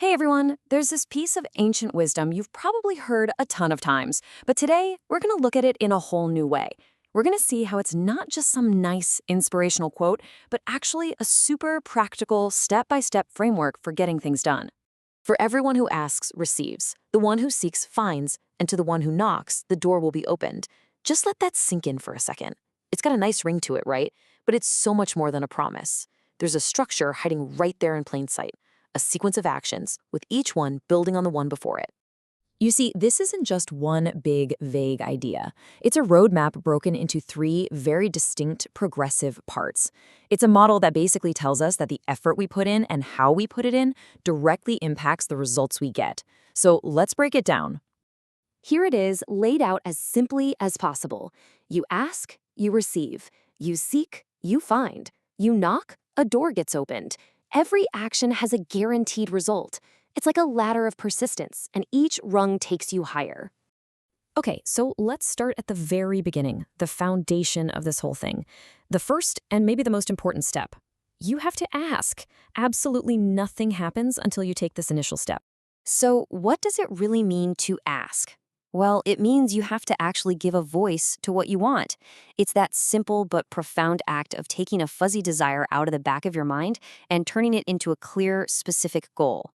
Hey everyone, there's this piece of ancient wisdom you've probably heard a ton of times, but today we're going to look at it in a whole new way. We're going to see how it's not just some nice inspirational quote, but actually a super practical, step-by-step framework for getting things done. For everyone who asks receives, the one who seeks finds, and to the one who knocks, the door will be opened. Just let that sink in for a second. It's got a nice ring to it, right? But it's so much more than a promise. There's a structure hiding right there in plain sight. A sequence of actions, with each one building on the one before it. You see, this isn't just one big, vague idea. It's a roadmap broken into three very distinct, progressive parts. It's a model that basically tells us that the effort we put in and how we put it in directly impacts the results we get. So let's break it down. Here it is, laid out as simply as possible. You ask, you receive. You seek, you find. You knock, a door gets opened. Every action has a guaranteed result. It's like a ladder of persistence, and each rung takes you higher. Okay, so let's start at the very beginning, the foundation of this whole thing. The first and maybe the most important step. You have to ask. Absolutely nothing happens until you take this initial step. So, what does it really mean to ask? Well, it means you have to actually give a voice to what you want. It's that simple but profound act of taking a fuzzy desire out of the back of your mind and turning it into a clear, specific goal.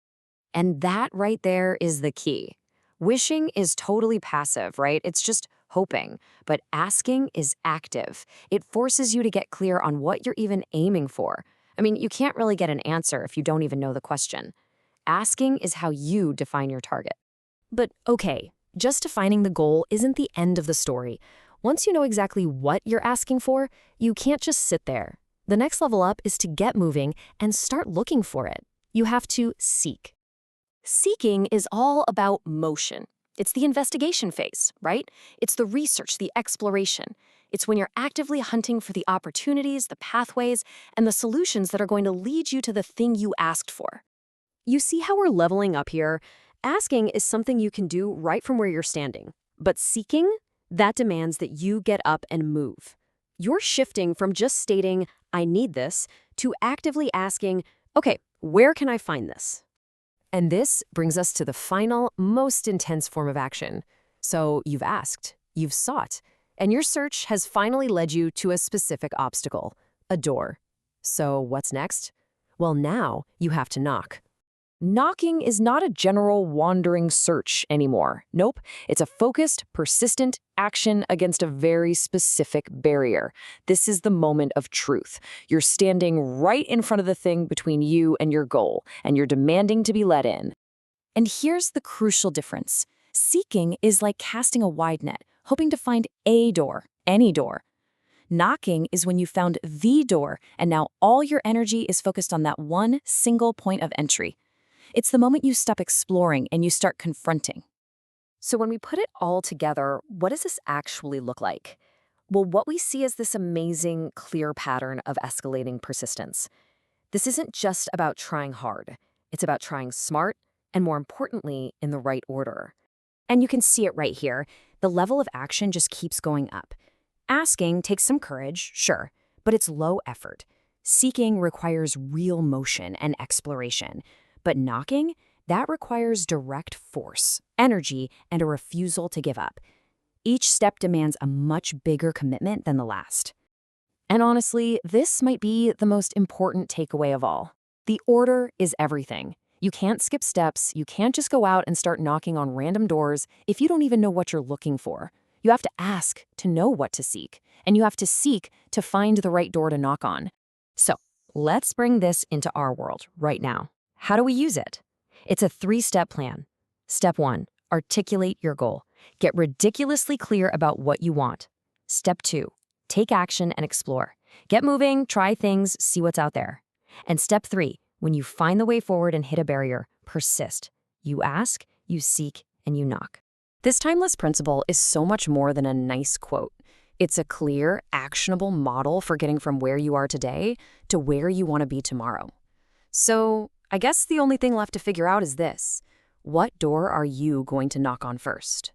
And that right there is the key. Wishing is totally passive, right? It's just hoping. But asking is active. It forces you to get clear on what you're even aiming for. I mean, you can't really get an answer if you don't even know the question. Asking is how you define your target. But okay, just defining the goal isn't the end of the story. Once you know exactly what you're asking for, you can't just sit there. The next level up is to get moving and start looking for it. You have to seek. Seeking is all about motion. It's the investigation phase, right? It's the research, the exploration. It's when you're actively hunting for the opportunities, the pathways, and the solutions that are going to lead you to the thing you asked for. You see how we're leveling up here? Asking is something you can do right from where you're standing. But seeking, that demands that you get up and move. You're shifting from just stating, I need this, to actively asking, okay, where can I find this? And this brings us to the final, most intense form of action. So you've asked, you've sought, and your search has finally led you to a specific obstacle, a door. So what's next? Well, now you have to knock. Knocking is not a general wandering search anymore. Nope, it's a focused, persistent action against a very specific barrier. This is the moment of truth. You're standing right in front of the thing between you and your goal, and you're demanding to be let in. And here's the crucial difference. Seeking is like casting a wide net, hoping to find a door, any door. Knocking is when you found the door, and now all your energy is focused on that one single point of entry. It's the moment you stop exploring and you start confronting. So when we put it all together, what does this actually look like? Well, what we see is this amazing, clear pattern of escalating persistence. This isn't just about trying hard. It's about trying smart and, more importantly, in the right order. And you can see it right here. The level of action just keeps going up. Asking takes some courage, sure, but it's low effort. Seeking requires real motion and exploration. But knocking, that requires direct force, energy, and a refusal to give up. Each step demands a much bigger commitment than the last. And honestly, this might be the most important takeaway of all. The order is everything. You can't skip steps. You can't just go out and start knocking on random doors if you don't even know what you're looking for. You have to ask to know what to seek, and you have to seek to find the right door to knock on. So let's bring this into our world right now. How do we use it? It's a 3-step plan. Step 1, articulate your goal. Get ridiculously clear about what you want. Step 2, take action and explore. Get moving, try things, see what's out there. And step 3, when you find the way forward and hit a barrier, persist. You ask, you seek, and you knock. This timeless principle is so much more than a nice quote. It's a clear, actionable model for getting from where you are today to where you want to be tomorrow. So, I guess the only thing left to figure out is this. What door are you going to knock on first?